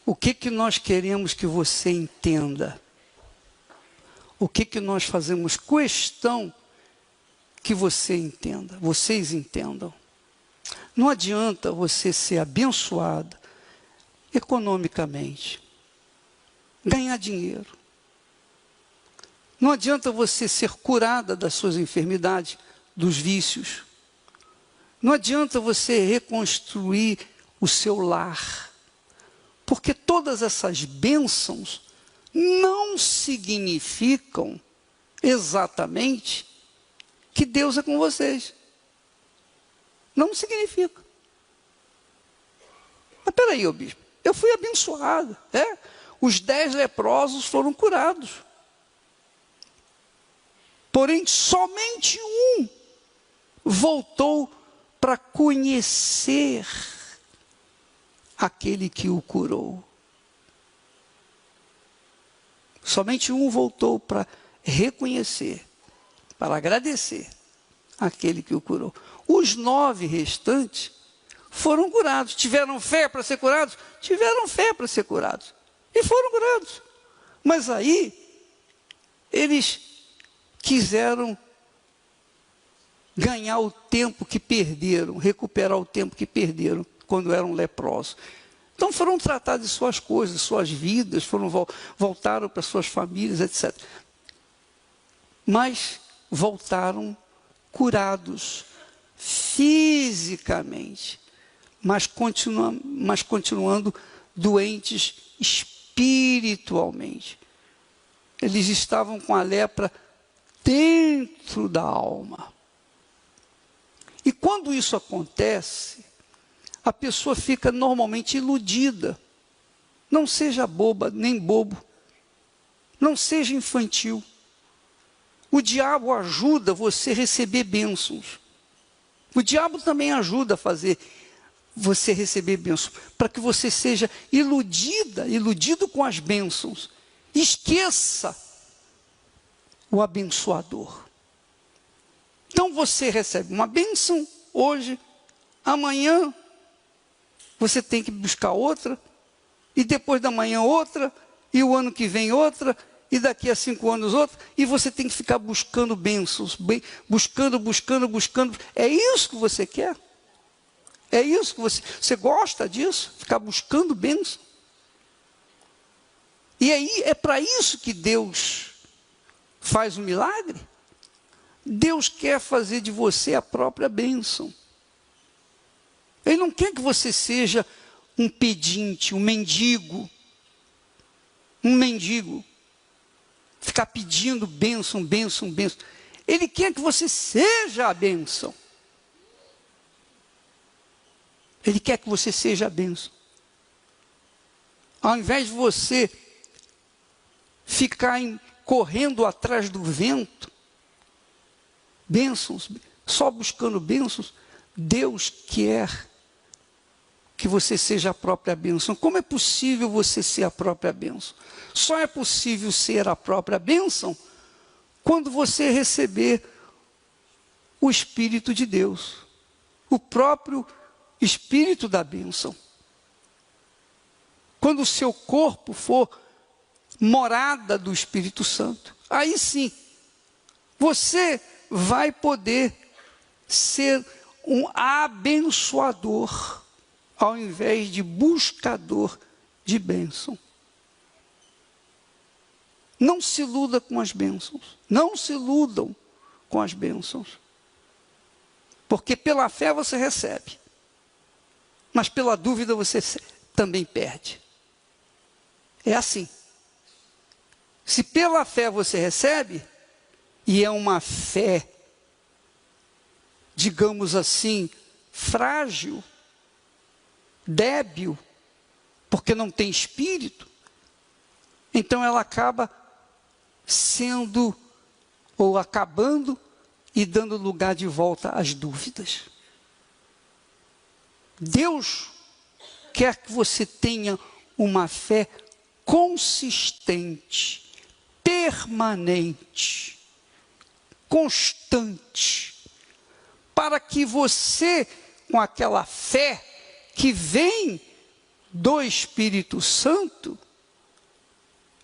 O que nós queremos que você entenda? O que nós fazemos questão que você entenda, vocês entendam? Não adianta você ser abençoada economicamente, ganhar dinheiro. Não adianta você ser curada das suas enfermidades, dos vícios. Não adianta você reconstruir o seu lar. Porque todas essas bênçãos não significam exatamente que Deus é com vocês. Não significa. Mas peraí, ô bispo, eu fui abençoado. Os 10 leprosos foram curados. Porém, somente um voltou para conhecer aquele que o curou. Somente um voltou para reconhecer, para agradecer aquele que o curou. Os 9 restantes foram curados. Tiveram fé para ser curados? Tiveram fé para ser curados. E foram curados. Mas aí, eles quiseram ganhar o tempo que perderam, recuperar o tempo que perderam quando eram leprosos. Então foram tratar de suas coisas, suas vidas, voltaram para suas famílias, etc. Mas voltaram curados fisicamente, mas continuando doentes espiritualmente. Eles estavam com a lepra dentro da alma. E quando isso acontece, a pessoa fica normalmente iludida. Não seja boba, nem bobo. Não seja infantil. O diabo ajuda você a receber bênçãos. O diabo também ajuda a fazer você receber bênçãos, para que você seja iludido com as bênçãos. Esqueça o abençoador. Então você recebe uma bênção hoje, amanhã você tem que buscar outra, e depois da manhã outra, e o ano que vem outra, e daqui a 5 anos outra, e você tem que ficar buscando bênçãos, buscando. É isso que você quer? É isso que você gosta disso? Ficar buscando bênção? E aí é para isso que Deus faz um milagre? Deus quer fazer de você a própria bênção. Ele não quer que você seja um pedinte, um mendigo. Um mendigo. Ficar pedindo bênção. Ele quer que você seja a bênção. Ele quer que você seja a bênção. Ao invés de você ficar correndo atrás do vento, bênçãos, só buscando bênçãos, Deus quer que você seja a própria bênção. Como é possível você ser a própria bênção? Só é possível ser a própria bênção quando você receber o Espírito de Deus, o próprio Espírito da bênção. Quando o seu corpo for morada do Espírito Santo, aí sim, você vai poder ser um abençoador, ao invés de buscador de bênção. Não se iluda com as bênçãos. Não se iludam com as bênçãos. Porque pela fé você recebe. Mas pela dúvida você também perde. É assim. Se pela fé você recebe, e é uma fé, digamos assim, frágil, débil, porque não tem espírito, então ela acaba sendo, ou acabando, e dando lugar de volta às dúvidas. Deus quer que você tenha uma fé consistente, permanente, constante, para que você, com aquela fé que vem do Espírito Santo,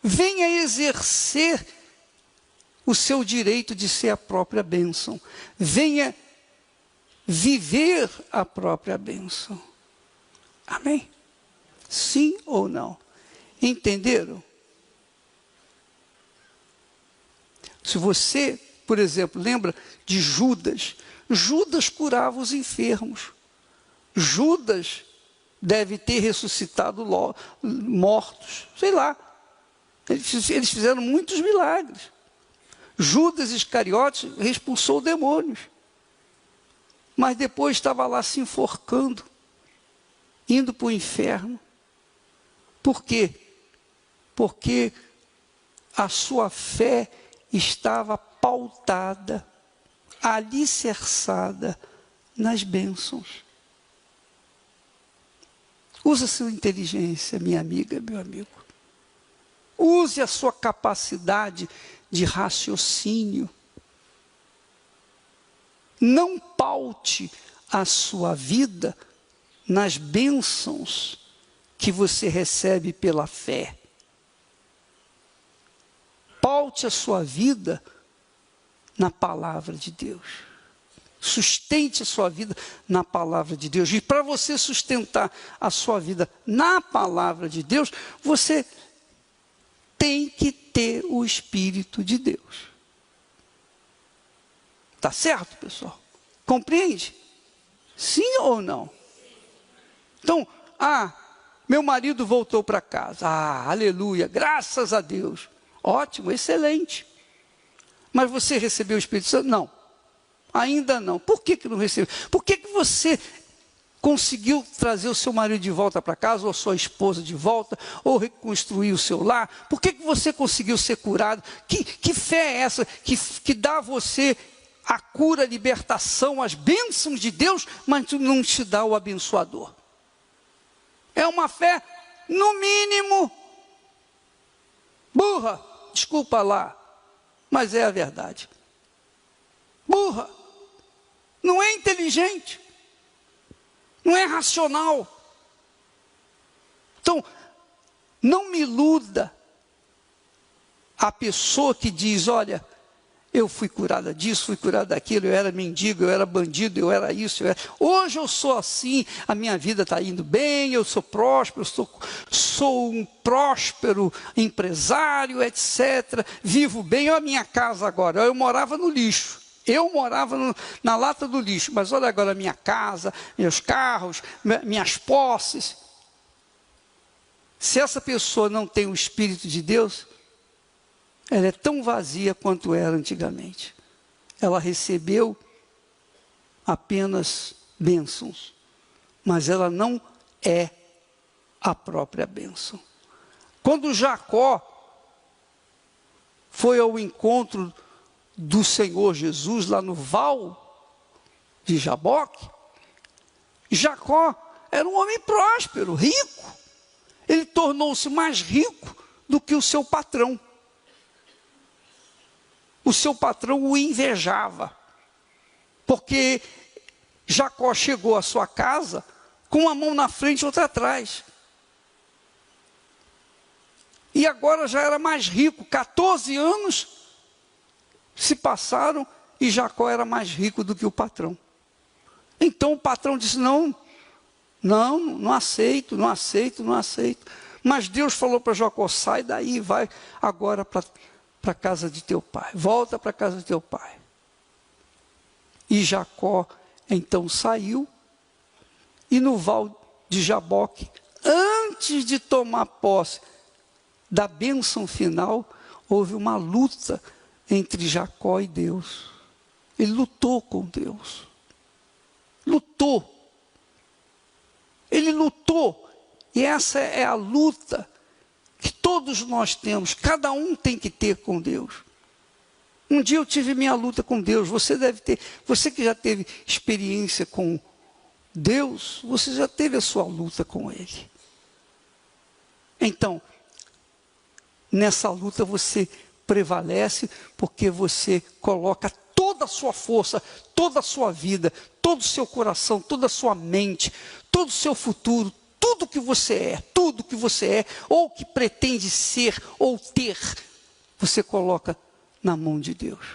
venha exercer o seu direito de ser a própria bênção. Venha viver a própria bênção. Amém? Sim ou não? Entenderam? Se você, por exemplo, lembra de Judas? Judas curava os enfermos. Judas deve ter ressuscitado mortos. Sei lá. Eles fizeram muitos milagres. Judas Iscariotes expulsou demônios. Mas depois estava lá se enforcando, indo para o inferno. Por quê? Porque a sua fé estava pautada, alicerçada nas bênçãos. Use a sua inteligência, minha amiga, meu amigo. Use a sua capacidade de raciocínio. Não paute a sua vida nas bênçãos que você recebe pela fé. Paute a sua vida na palavra de Deus. Sustente a sua vida na palavra de Deus. E para você sustentar a sua vida na palavra de Deus, você tem que ter o Espírito de Deus. Tá certo, pessoal? Compreende? Sim ou não? Então, meu marido voltou para casa. Aleluia, graças a Deus. Ótimo, excelente. Mas você recebeu o Espírito Santo? Não, ainda não. Por que não recebeu? Por que você conseguiu trazer o seu marido de volta para casa, ou a sua esposa de volta, ou reconstruir o seu lar? Por que você conseguiu ser curado? Que fé é essa que dá a você a cura, a libertação, as bênçãos de Deus, mas não te dá o abençoador? É uma fé, no mínimo, burra. Desculpa lá, mas é a verdade. Burra. Não é inteligente. Não é racional. Então, não me iluda a pessoa que diz, olha, eu fui curada disso, fui curada daquilo, eu era mendigo, eu era bandido, eu era isso, hoje eu sou assim, a minha vida está indo bem, eu sou próspero, sou um próspero empresário, etc. Vivo bem, olha a minha casa agora, eu morava no lixo. Eu morava na lata do lixo, mas olha agora a minha casa, meus carros, minhas posses. Se essa pessoa não tem o Espírito de Deus, ela é tão vazia quanto era antigamente. Ela recebeu apenas bênçãos, mas ela não é a própria bênção. Quando Jacó foi ao encontro do Senhor Jesus lá no val de Jaboque, Jacó era um homem próspero, rico. Ele tornou-se mais rico do que o seu patrão. O seu patrão o invejava, porque Jacó chegou à sua casa com uma mão na frente e outra atrás. E agora já era mais rico, 14 anos se passaram e Jacó era mais rico do que o patrão. Então o patrão disse, não aceito. Mas Deus falou para Jacó, sai daí, vai agora para a casa de teu pai, volta para a casa de teu pai. E Jacó então saiu, e no val de Jaboque, antes de tomar posse da bênção final, houve uma luta entre Jacó e Deus. Ele lutou com Deus. Ele lutou. E essa é a luta que todos nós temos. Cada um tem que ter com Deus. Um dia eu tive minha luta com Deus. Você deve ter. Você que já teve experiência com Deus, você já teve a sua luta com Ele. Então, nessa luta você prevalece porque você coloca toda a sua força, toda a sua vida, todo o seu coração, toda a sua mente, todo o seu futuro, tudo que você é, ou que pretende ser ou ter, você coloca na mão de Deus.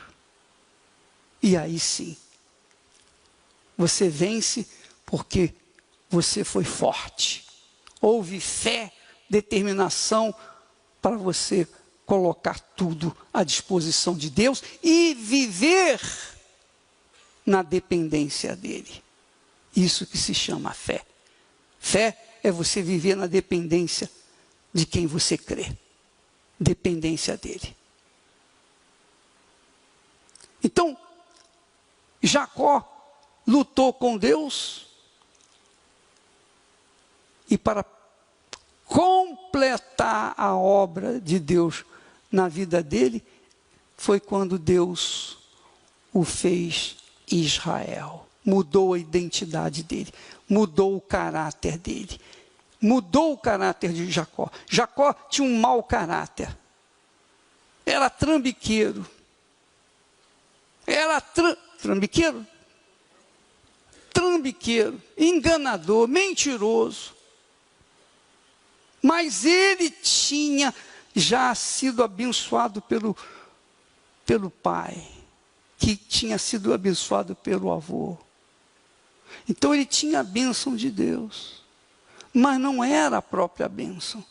E aí sim, você vence porque você foi forte. Houve fé, determinação para você colocar tudo à disposição de Deus e viver na dependência dele. Isso que se chama fé. Fé é você viver na dependência de quem você crê. Dependência dele. Então, Jacó lutou com Deus e para completar a obra de Deus na vida dele, foi quando Deus o fez Israel. Mudou a identidade dele, mudou o caráter dele, mudou o caráter de Jacó. Jacó tinha um mau caráter, era trambiqueiro, trambiqueiro, enganador, mentiroso. Mas ele tinha já sido abençoado pelo pai, que tinha sido abençoado pelo avô. Então ele tinha a bênção de Deus, mas não era a própria bênção.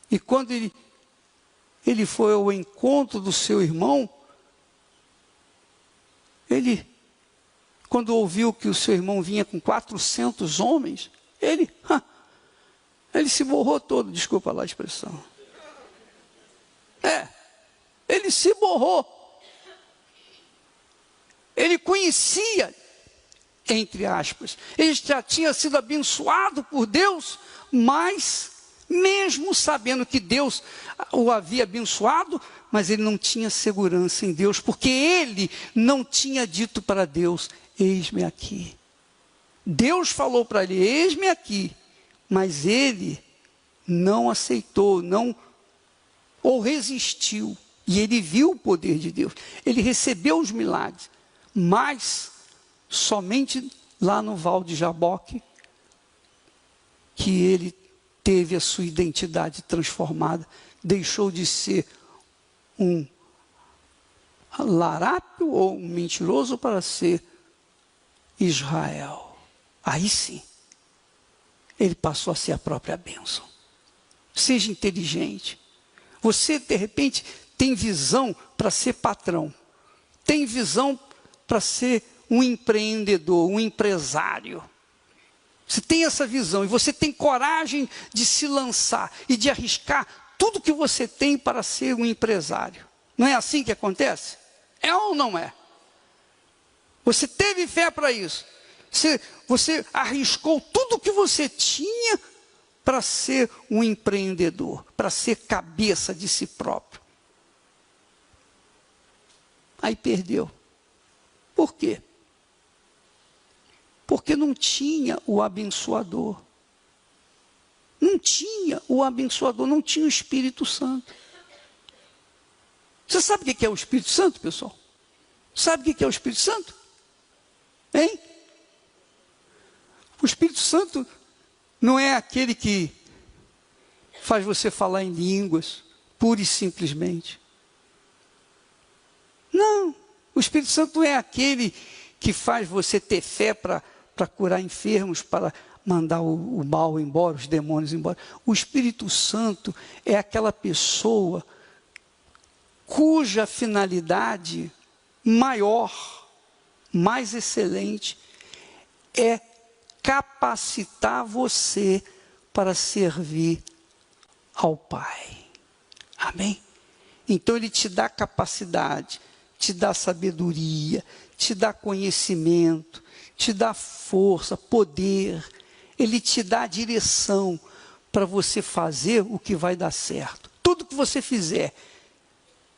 E quando ele foi ao encontro do seu irmão, quando ouviu que o seu irmão vinha com 400 homens, ele se borrou todo, desculpa lá a expressão. Ele se borrou. Ele conhecia, entre aspas, ele já tinha sido abençoado por Deus, mas mesmo sabendo que Deus o havia abençoado, mas ele não tinha segurança em Deus, porque ele não tinha dito para Deus: eis-me aqui. Deus falou para ele: eis-me aqui. Mas ele não aceitou, ou resistiu. E ele viu o poder de Deus. Ele recebeu os milagres. Mas somente lá no Val de Jaboque que ele teve a sua identidade transformada. Deixou de ser um larápio ou um mentiroso para ser Israel. Aí sim, ele passou a ser a própria bênção. Seja inteligente. Você, de repente, tem visão para ser patrão. Tem visão para ser um empreendedor, um empresário. Você tem essa visão e você tem coragem de se lançar e de arriscar tudo que você tem para ser um empresário. Não é assim que acontece? É ou não é? Você teve fé para isso. Você arriscou tudo que você tinha para ser um empreendedor, para ser cabeça de si próprio. Aí perdeu. Por quê? Porque não tinha o abençoador. Não tinha o abençoador, não tinha o Espírito Santo. Você sabe o que é o Espírito Santo, pessoal? Sabe o que é o Espírito Santo? Hein? O Espírito Santo não é aquele que faz você falar em línguas, pura e simplesmente. Não, o Espírito Santo não é aquele que faz você ter fé para curar enfermos, para mandar o mal embora, os demônios embora. O Espírito Santo é aquela pessoa cuja finalidade maior, mais excelente, é capacitar você para servir ao Pai. Amém? Então ele te dá capacidade, te dá sabedoria, te dá conhecimento, te dá força, poder. Ele te dá direção para você fazer o que vai dar certo. Tudo que você fizer,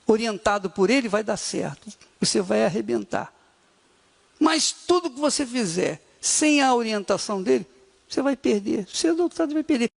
orientado por ele, vai dar certo. Você vai arrebentar. Mas tudo que você fizer sem a orientação dele, você vai perder. Cedo ou tarde vai perder.